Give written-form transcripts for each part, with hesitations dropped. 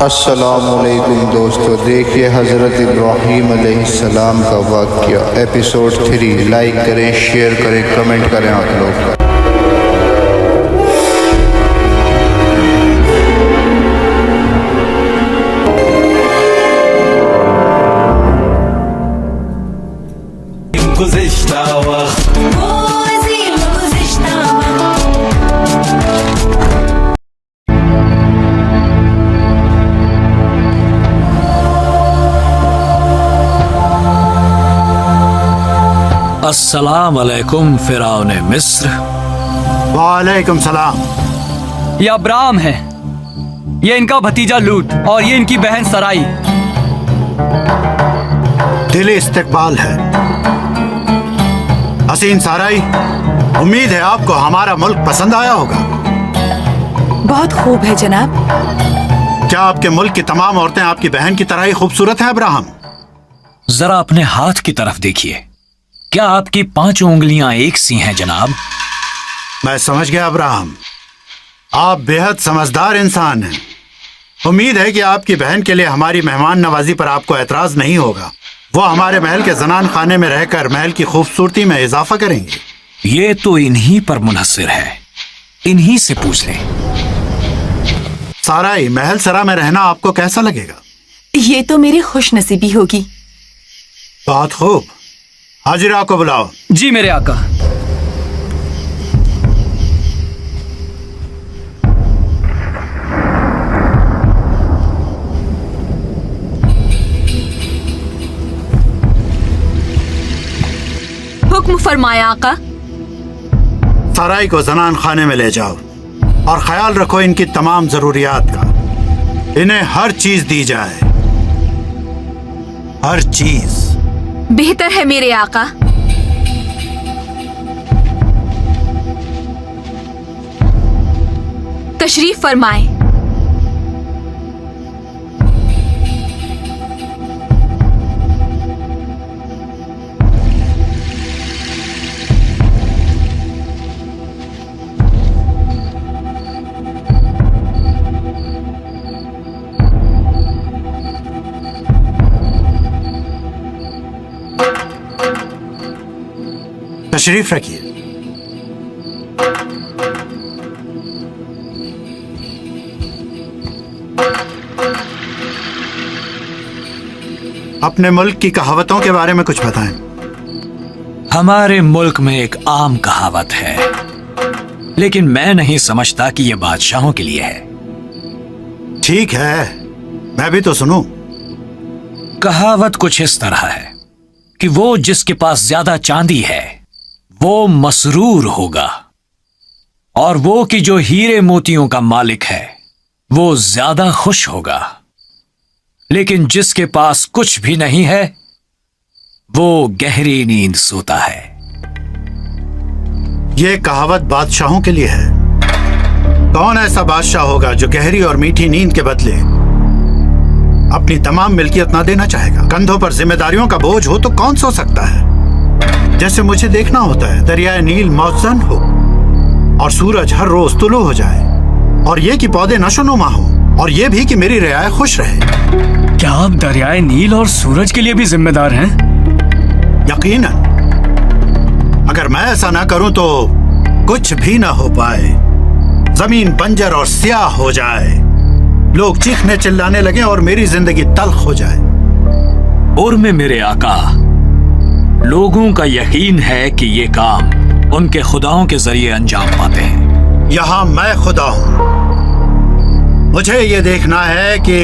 अस्सलामुअलैकुम दोस्तों, देखिए हज़रत इब्राहीम अलैहिस्सलाम का वाक़या एपिसोड 3। लाइक करें, शेयर करें, कमेंट करें आप लोग। अस्सलाम अलैकुम फिरौन मिस्र। वालेकुम सलाम। ये अब्राम है, ये इनका भतीजा लूत और ये इनकी बहन सराई। दिली इस्तकबाल है। हसीन साराई, उम्मीद है आपको हमारा मुल्क पसंद आया होगा। बहुत खूब है जनाब। क्या आपके मुल्क की तमाम औरतें आपकी बहन की तरह ही खूबसूरत हैं अब्राहम? जरा अपने हाथ की तरफ देखिए, क्या आपकी 5 उंगलियां एक सी हैं जनाब? मैं समझ गया अब्राहम, आप बेहद समझदार इंसान हैं। उम्मीद है कि आपकी बहन के लिए हमारी मेहमान नवाजी पर आपको एतराज नहीं होगा। वो हमारे महल के जनान खाने में रहकर महल की खूबसूरती में इजाफा करेंगे। ये तो इन्हीं पर मुनहसिर है, इन्हीं से पूछ लें। साराई, महल सरा में रहना आपको कैसा लगेगा? ये तो मेरी खुशनसीबी होगी। बहुत खूब, हाजिरा को बुलाओ। जी मेरे आका। हुक्म फरमाया आका। साराई को जनान खाने में ले जाओ और ख्याल रखो इनकी तमाम जरूरियात का। इन्हें हर चीज दी जाए, हर चीज। बेहतर है मेरे आका। तशरीफ फरमाएं। तशरीफ रखिए। अपने मुल्क की कहावतों के बारे में कुछ बताएं। हमारे मुल्क में एक आम कहावत है, लेकिन मैं नहीं समझता कि यह बादशाहों के लिए है। ठीक है, मैं भी तो सुनूं। कहावत कुछ इस तरह है कि वो जिसके पास ज्यादा चांदी है वो मसरूर होगा, और वो कि जो हीरे मोतियों का मालिक है वो ज्यादा खुश होगा, लेकिन जिसके पास कुछ भी नहीं है वो गहरी नींद सोता है। ये कहावत बादशाहों के लिए है। कौन ऐसा बादशाह होगा जो गहरी और मीठी नींद के बदले अपनी तमाम मिल्कियत ना देना चाहेगा? कंधों पर जिम्मेदारियों का बोझ हो तो कौन सो सकता है? जैसे मुझे देखना होता है, दरियाए नील मौजन हो और सूरज हर रोज तुलू हो जाए, और ये कि पौधे नशोनुमा हो, और ये भी कि मेरी रियाया खुश रहे। क्या आप दरियाए नील और सूरज के लिए भी जिम्मेदार हैं? यकीनन। अगर मैं ऐसा ना करूं तो कुछ भी ना हो पाए। जमीन बंजर और स्याह हो जाए, लोग चीखने चिल्लाने लगे और मेरी जिंदगी तल्ख हो जाए। और में मेरे आका, लोगों का यकीन है कि ये काम उनके खुदाओं के जरिए अंजाम पाते हैं। यहां मैं खुदा हूं। मुझे ये देखना है कि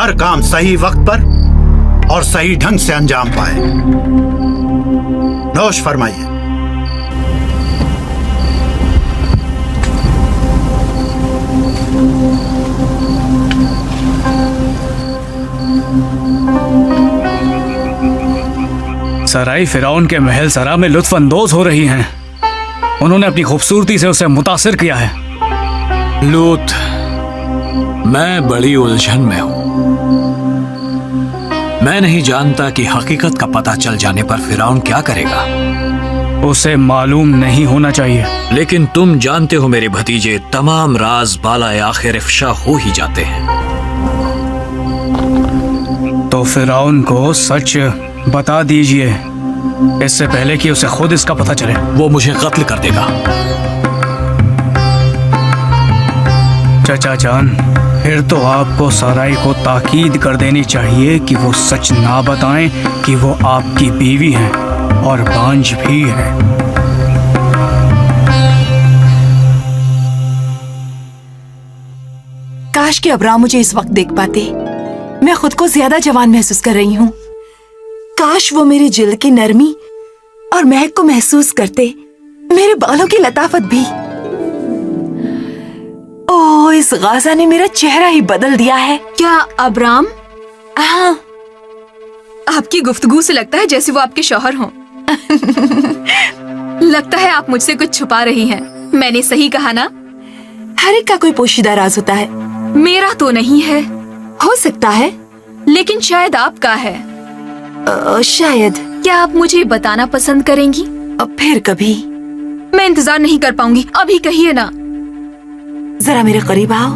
हर काम सही वक्त पर और सही ढंग से अंजाम पाए। नोश फरमाइए। सराई फिरौन के महल सरा में लुत्फ अंदोज हो रही हैं। उन्होंने अपनी खूबसूरती से उसे मुतासिर किया है। लूत, मैं बड़ी उलझन में हूं। मैं नहीं जानता कि हकीकत का पता चल जाने पर फिरौन क्या करेगा। उसे मालूम नहीं होना चाहिए। लेकिन तुम जानते हो मेरे भतीजे, तमाम राज बाला आखिर इफ्शा हो ही जाते हैं। फिरौन को सच बता दीजिए, इससे पहले कि उसे खुद इसका पता चले। वो मुझे कत्ल कर देगा। चचा जान, फिर तो आपको साराई को ताकीद कर देनी चाहिए कि वो सच ना बताएं कि वो आपकी बीवी हैं और बांझ भी हैं। काश कि अब्राम मुझे इस वक्त देख पाते। मैं खुद को ज्यादा जवान महसूस कर रही हूँ। काश वो मेरी जिल्द की नरमी और महक को महसूस करते, मेरे बालों की लताफत भी। ओह, इस गाजा ने मेरा चेहरा ही बदल दिया है। क्या अब्राम? हाँ, आपकी गुफ्तगू से लगता है जैसे वो आपके शौहर हों। लगता है आप मुझसे कुछ छुपा रही हैं। मैंने सही कहा ना? हर एक का कोई पोशीदा राज होता है। मेरा तो नहीं है, हो सकता है, लेकिन शायद आपका है। शायद। क्या आप मुझे बताना पसंद करेंगी? फिर कभी। मैं इंतजार नहीं कर पाऊंगी, अभी कहिए ना। जरा मेरे करीब आओ।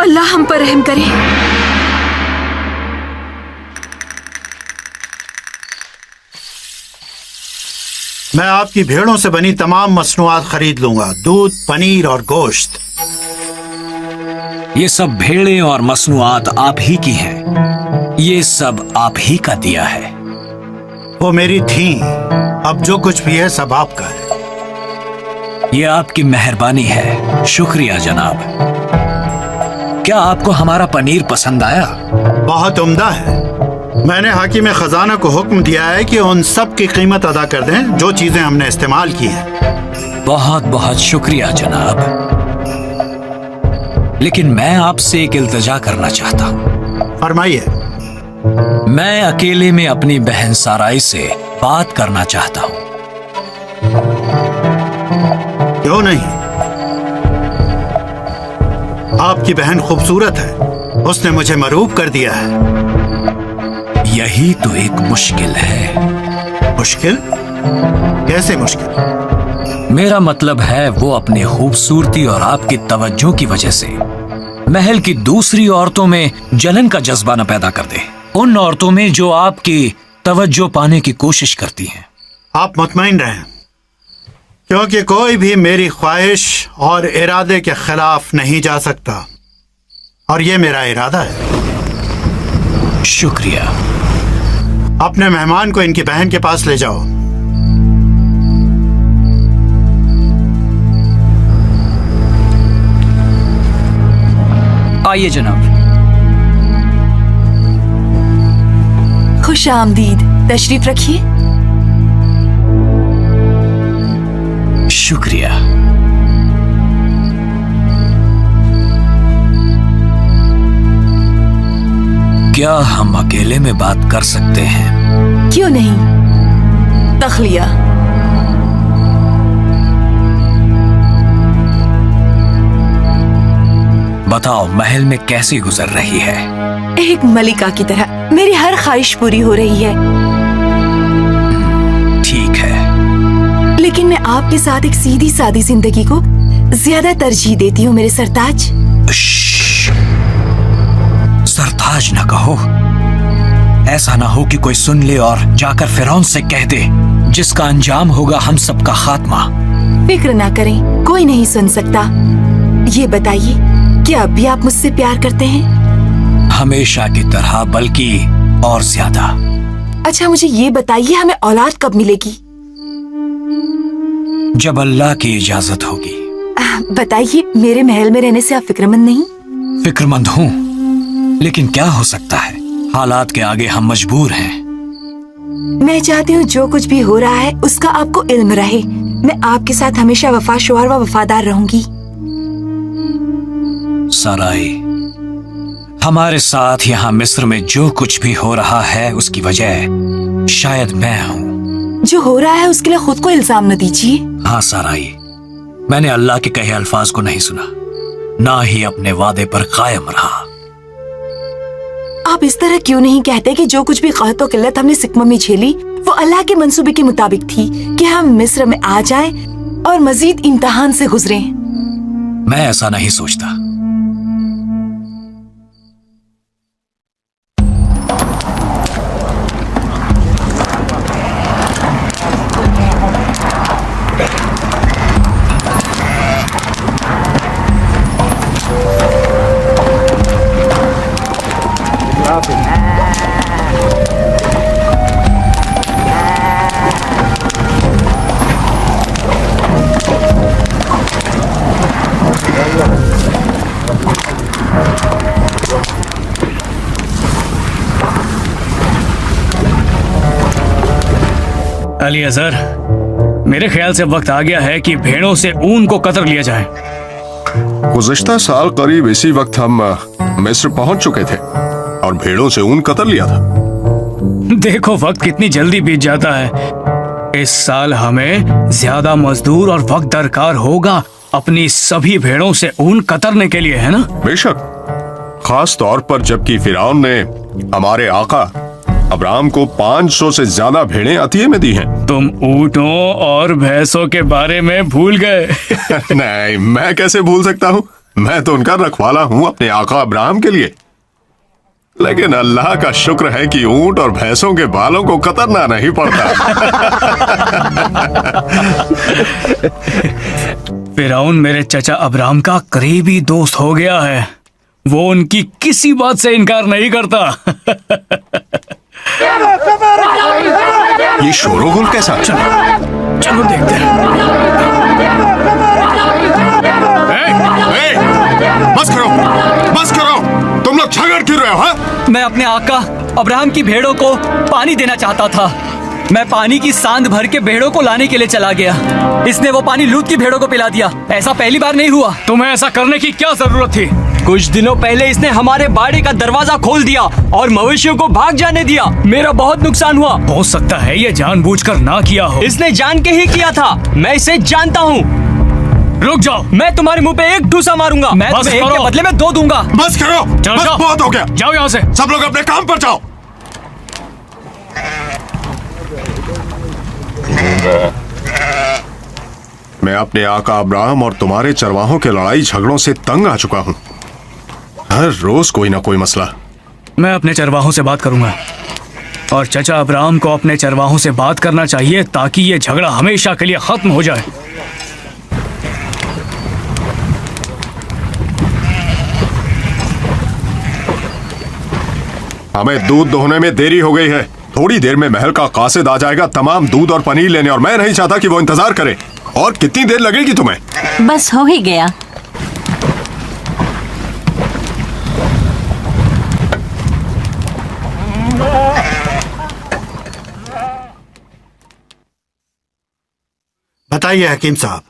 अल्लाह हम पर रहम करे। मैं आपकी भेड़ों से बनी तमाम मसनूआत खरीद लूंगा, दूध, पनीर और गोश्त। ये सब भेड़ें और मसनूआत आप ही की हैं। ये सब आप ही का दिया है। वो मेरी थी, अब जो कुछ भी है सब आपका है। ये आपकी मेहरबानी है। शुक्रिया जनाब। क्या आपको हमारा पनीर पसंद आया? बहुत उम्दा है। मैंने हाकिम खजाना को हुक्म दिया है कि उन सब की कीमत अदा कर दें जो चीजें हमने इस्तेमाल की हैं। बहुत बहुत शुक्रिया जनाब। लेकिन मैं आपसे एक इल्तिजा करना चाहता हूँ। फरमाइए। मैं अकेले में अपनी बहन साराई से बात करना चाहता हूँ। क्यों नहीं? आपकी बहन खूबसूरत है, उसने मुझे मरूब कर दिया है। यही तो एक मुश्किल है। मुश्किल? कैसे मुश्किल? मेरा मतलब है वो अपनी खूबसूरती और आपकी तवज्जो की वजह से महल की दूसरी औरतों में जलन का जज्बा न पैदा कर दे। उन औरतों में जो आपकी तवज्जो पाने की कोशिश करती हैं। आप मुतमईन रहें, क्योंकि कोई भी मेरी ख्वाहिश और इरादे के खिलाफ नहीं जा सकता, और ये मेरा इरादा है। शुक्रिया। अपने मेहमान को इनकी बहन के पास ले जाओ। आइए जनाब। खुश आमदीद, तशरीफ रखिए। शुक्रिया। क्या हम अकेले में बात कर सकते हैं? क्यों नहीं? तखलिया। बताओ, महल में कैसी गुजर रही है? एक मलिका की तरह मेरी हर ख्वाहिश पूरी हो रही है। ठीक है, लेकिन मैं आपके साथ एक सीधी सादी जिंदगी को ज्यादा तरजीह देती हूँ मेरे सरताज। सरताज ना कहो। ऐसा ना हो कि कोई सुन ले और जाकर फिरौन से कह दे, जिसका अंजाम होगा हम सबका खात्मा। फिक्र ना करें, कोई नहीं सुन सकता। ये बताइए, क्या अब भी आप मुझसे प्यार करते हैं? हमेशा की तरह, बल्कि और ज्यादा। अच्छा, मुझे ये बताइए, हमें औलाद कब मिलेगी? जब अल्लाह की इजाजत होगी। बताइए, मेरे महल में रहने से आप फिक्रमंद नहीं? फिक्रमंद हूँ, लेकिन क्या हो सकता है, हालात के आगे हम मजबूर हैं। मैं चाहती हूँ जो कुछ भी हो रहा है उसका आपको इल्म रहे। मैं आपके साथ हमेशा वफाशुआर व वफादार रहूंगी। साराई, हमारे साथ यहाँ मिस्र में जो कुछ भी हो रहा है उसकी वजह शायद मैं हूँ। जो हो रहा है उसके लिए खुद को इल्जाम न दीजिए। हाँ साराई, मैंने अल्लाह के कहे अल्फाज को नहीं सुना, ना ही अपने वादे पर कायम रहा। आप इस तरह क्यों नहीं कहते कि जो कुछ भी कहत व किल्लत हमने सिकमा में झेली वो अल्लाह के मंसूबे के मुताबिक थी कि हम मिस्र में आ जाएं और मजीद इम्तिहान से गुजरें। मैं ऐसा नहीं सोचता। अली अजहर, मेरे ख्याल से वक्त आ गया है कि भेड़ों से ऊन को कतर लिया जाए। गुज़िश्ता साल करीब इसी वक्त हम मिस्र पहुंच चुके थे और भेड़ों से ऊन कतर लिया था। देखो वक्त कितनी जल्दी बीत जाता है। इस साल हमें ज्यादा मजदूर और वक्त दरकार होगा अपनी सभी भेड़ों से ऊन कतरने के लिए, है ना? बेशक, खास तौर पर जबकि फिरौन ने हमारे आका अब्राहम को 500 से ज्यादा भेड़ें अतिये में दी हैं। तुम ऊँटों और भैंसों के बारे में भूल गए। नहीं, मैं कैसे भूल सकता हूँ? मैं तो उनका रखवाला हूँ अपने आका अब्राहम के लिए। लेकिन अल्लाह का शुक्र है कि ऊंट और भैंसों के बालों को कतरना नहीं पड़ता। फिरौन मेरे चचा अब्राहम का करीबी दोस्त हो गया है। वो उनकी किसी बात से इनकार नहीं करता। ये शोरोगुल कैसा? चलो देखते हैं। बस करो, बस करो, तुम लोग झगड़ क्यों रहे हो? हाँ? मैं अपने आका अब्राहम की भेड़ों को पानी देना चाहता था। मैं पानी की सांद भर के भेड़ों को लाने के लिए चला गया। इसने वो पानी लूत की भेड़ों को पिला दिया। ऐसा पहली बार नहीं हुआ। तुम्हें ऐसा करने की क्या जरूरत थी? कुछ दिनों पहले इसने हमारे बाड़े का दरवाजा खोल दिया और मवेशियों को भाग जाने दिया। मेरा बहुत नुकसान हुआ। हो सकता है ये जानबूझकर ना किया हो। इसने जान के ही किया था। मैं इसे जानता हूँ। रुक जाओ। मैं तुम्हारे मुंह पे एक ठूसा मारूंगा। मैं बस तुम्हें एक करो। के बदले में 2 दूंगा। बस करो, चलो बस जाओ। बहुत हो गया। जाओ यहाँ से। सब लोग अपने काम पर जाओ। मैं अपने आका अब्राहम और तुम्हारे चरवाहों के लड़ाई झगड़ों से तंग आ चुका हूँ। हर रोज कोई ना कोई मसला। मैं अपने चरवाहों से बात करूंगा और चचा अब्राहम को अपने चरवाहों से बात करना चाहिए ताकि ये झगड़ा हमेशा के लिए खत्म हो जाए। हमें दूध दोहने में देरी हो गई है। थोड़ी देर में महल का कासिद आ जाएगा तमाम दूध और पनीर लेने, और मैं नहीं चाहता कि वो इंतजार करे। और कितनी देर लगेगी तुम्हें? बस हो ही गया। बताइए हकीम साहब,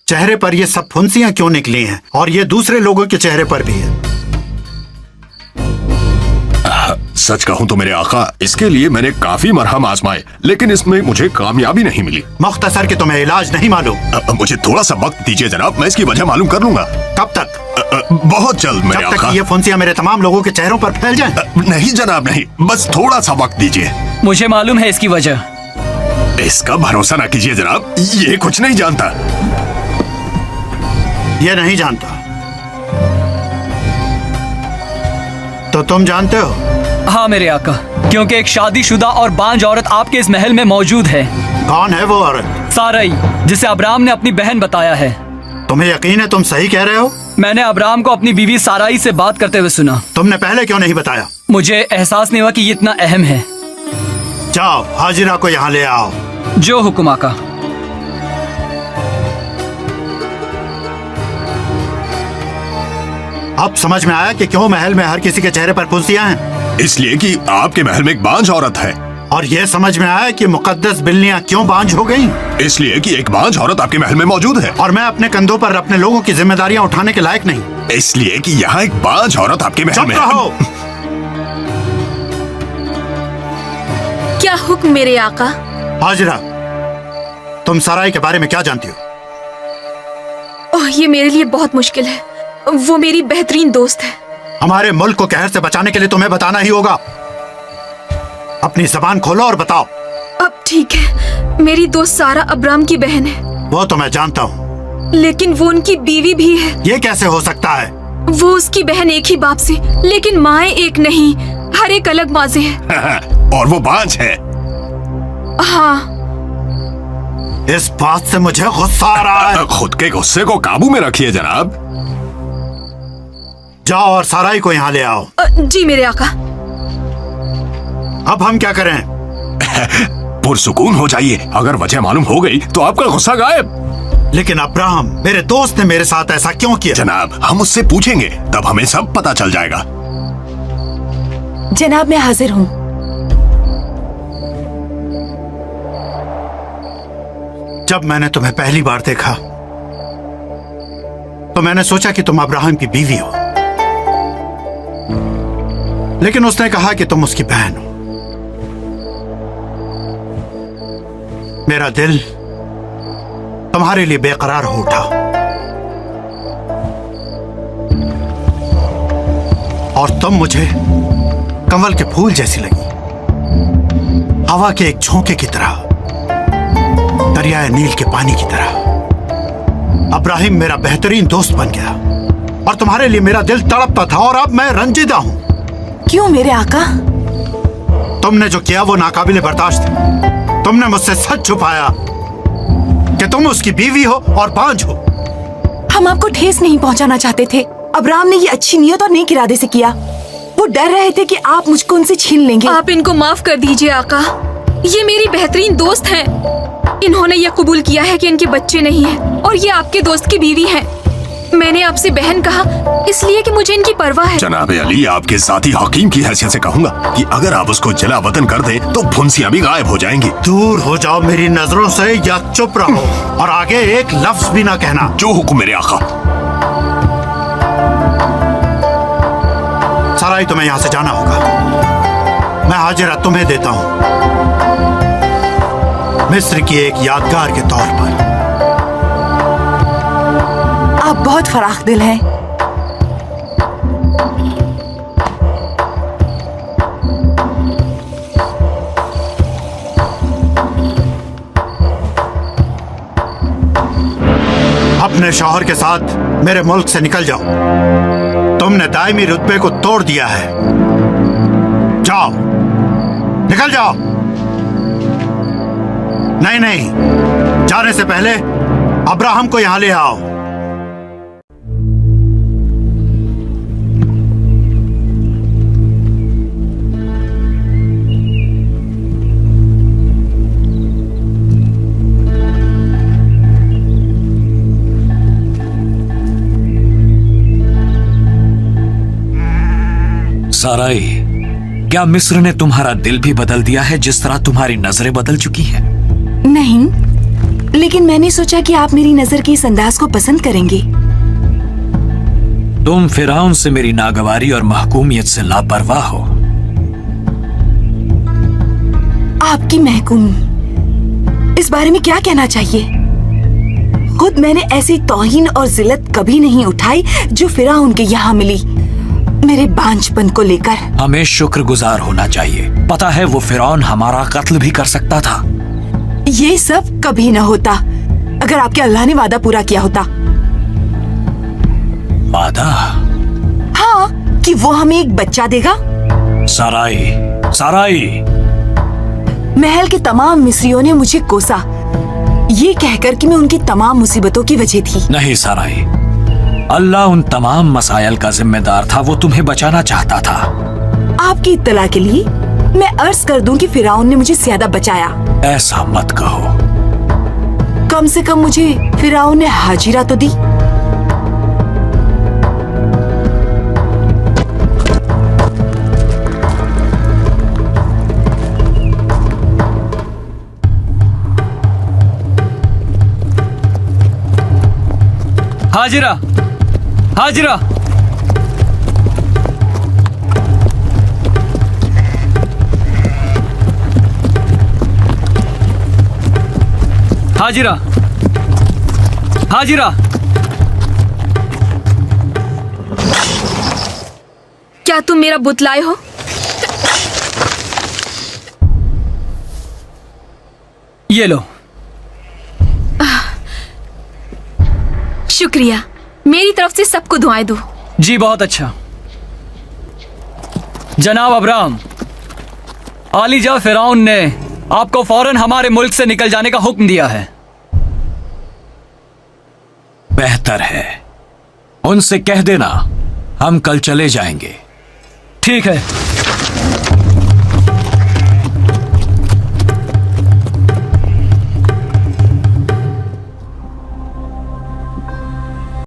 चेहरे पर ये सब फुंसियां क्यों निकली हैं? और ये दूसरे लोगों के चेहरे पर भी है। सच कहूं तो मेरे आका, इसके लिए मैंने काफी मरहम आजमाए, लेकिन इसमें मुझे कामयाबी नहीं मिली। मुख्तसर कि तुम्हें इलाज नहीं मालूम? मुझे थोड़ा सा वक्त दीजिए जनाब, मैं इसकी वजह मालूम कर लूंगा। कब तक? बहुत जल्द मेरे जब तक आका। ये फुंसियां मेरे तमाम लोगों के चेहरों पर फैल जाएं। नहीं जनाब, नहीं, बस थोड़ा सा वक्त दीजिए। मुझे मालूम है इसकी वजह। इसका भरोसा ना कीजिए जनाब, ये कुछ नहीं जानता। ये नहीं जानता तो तुम जानते हो? हाँ मेरे आका, क्योंकि एक शादीशुदा और बांझ औरत आपके इस महल में मौजूद है। कौन है वो औरत? साराई, जिसे अब्राहम ने अपनी बहन बताया है। तुम्हें यकीन है तुम सही कह रहे हो? मैंने अब्राहम को अपनी बीवी साराई से बात करते हुए सुना। तुमने पहले क्यों नहीं बताया? मुझे एहसास नहीं हुआ कि ये इतना अहम है। जाओ हाजिरा को यहाँ ले आओ। जो हुक्म आका। अब समझ में आया कि क्यों महल में हर किसी के चेहरे पर फुंसियां हैं। इसलिए कि आपके महल में एक बांझ औरत है। और ये समझ में आया कि मुकद्दस बिल्लियां क्यों बांझ हो गईं। इसलिए कि एक बांझ औरत आपके महल में मौजूद है। और मैं अपने कंधों पर अपने लोगों की जिम्मेदारियां उठाने के लायक नहीं। इसलिए कि यहाँ एक बांझ औरत आपके महल चुप में रहो। क्या हुक्म मेरे आका? हाजिरा, तुम सराय के बारे में क्या जानती हो? ओह, ये मेरे लिए बहुत मुश्किल है। वो मेरी बेहतरीन दोस्त है। हमारे मुल्क को कहर से बचाने के लिए तुम्हें बताना ही होगा। अपनी जबान खोलो और बताओ। अब ठीक है, मेरी दोस्त सारा अब्राम की बहन है। वो तो मैं जानता हूँ, लेकिन वो उनकी बीवी भी है। ये कैसे हो सकता है? वो उसकी बहन एक ही बाप से, लेकिन माएं एक नहीं। हर एक अलग माँ से है। और वो बांझ है। हाँ। इस बात से मुझे गुस्सा आ रहा है। खुद के गुस्से को काबू में रखिए जनाब। जाओ और साराई को यहाँ ले आओ। जी मेरे आका। अब हम क्या करें? पुरसुकून हो जाइए। अगर वजह मालूम हो गई तो आपका गुस्सा गायब। लेकिन अब्राहम मेरे दोस्त ने मेरे साथ ऐसा क्यों किया? जनाब, हम उससे पूछेंगे, तब हमें सब पता चल जाएगा। जनाब, मैं हाजिर हूँ। जब मैंने तुम्हें पहली बार देखा तो मैंने सोचा कि तुम अब्राहम की बीवी हो, लेकिन उसने कहा कि तुम उसकी बहन हो। मेरा दिल तुम्हारे लिए बेकरार हो उठा और तुम मुझे कमल के फूल जैसी लगी, हवा के एक झोंके की तरह, दरियाए नील के पानी की तरह। अब्राहिम मेरा बेहतरीन दोस्त बन गया और तुम्हारे लिए मेरा दिल तड़पता था, और अब मैं रंजीदा हूं। क्यों मेरे आका? तुमने जो किया वो नाकाबिले बर्दाश्त है। तुमने मुझसे सच छुपाया कि तुम उसकी बीवी हो और बांझ हो। हम आपको ठेस नहीं पहुंचाना चाहते थे। अब्राहम ने ये अच्छी नियत और नेक इरादे से किया। वो डर रहे थे कि आप मुझको उनसे छीन लेंगे। आप इनको माफ कर दीजिए आका, ये मेरी बेहतरीन दोस्त हैं। इन्होंने ये कबूल किया है कि इनके बच्चे नहीं हैं और ये आपके दोस्त की बीवी हैं। मैंने आपसे बहन कहा इसलिए कि मुझे इनकी परवाह है। जनाब अली, आपके साथी हकीम की हैसियत से कहूंगा कि अगर आप उसको जला वतन कर दें तो फुंसियां भी गायब हो जाएंगी। दूर हो जाओ मेरी नजरों से, या चुप रहो और आगे एक लफ्ज भी ना कहना। जो हुक्म मेरे आका। सराय, तुम्हें यहाँ से जाना होगा। मैं हाजिरा तुम्हें देता हूँ, मिस्र की एक यादगार के तौर पर। आप बहुत फराख दिल हैं। अपने शौहर के साथ मेरे मुल्क से निकल जाओ। तुमने दायमी रुतबे को तोड़ दिया है। जाओ, निकल जाओ। नहीं नहीं, जाने से पहले अब्राहम को यहां ले आओ। साराई, क्या मिस्र ने तुम्हारा दिल भी बदल दिया है जिस तरह तुम्हारी नजरें बदल चुकी हैं? नहीं, लेकिन मैंने सोचा कि आप मेरी नजर के इस अंदाज को पसंद करेंगे। तुम फिरौन से मेरी नागवारी और महकूमियत से लापरवाह हो। आपकी महकूम, इस बारे में क्या कहना चाहिए? खुद मैंने ऐसी तौहीन और जिल्लत कभी नहीं उठाई जो फिरौन के यहाँ मिली मेरे बांझपन को लेकर। हमें शुक्रगुजार होना चाहिए। पता है वो फिरौन हमारा कत्ल भी कर सकता था। ये सब कभी न होता अगर आपके अल्लाह ने वादा पूरा किया होता। वादा? हाँ, कि वो हमें एक बच्चा देगा। साराई, साराई, महल के तमाम मिस्रियों ने मुझे कोसा, ये कहकर कि मैं उनकी तमाम मुसीबतों की वजह थी। नहीं साराई, अल्लाह उन तमाम मसाइल का जिम्मेदार था। वो तुम्हें बचाना चाहता था। आपकी इत्तला के लिए मैं अर्ज कर दूं कि फिरौन ने मुझे ज्यादा बचाया। ऐसा मत कहो। कम से कम मुझे फिरौन ने हाजिरा तो दी। हाजिरा, हाजिरा, हाजिरा, हाजिरा। क्या तुम मेरा बुत लाए हो? ये लो। शुक्रिया, मेरी तरफ से सबको दुआएं दो। जी बहुत अच्छा। जनाब अब्राहम, आलिजा फिरौन ने आपको फौरन हमारे मुल्क से निकल जाने का हुक्म दिया है। बेहतर है, उनसे कह देना हम कल चले जाएंगे। ठीक है।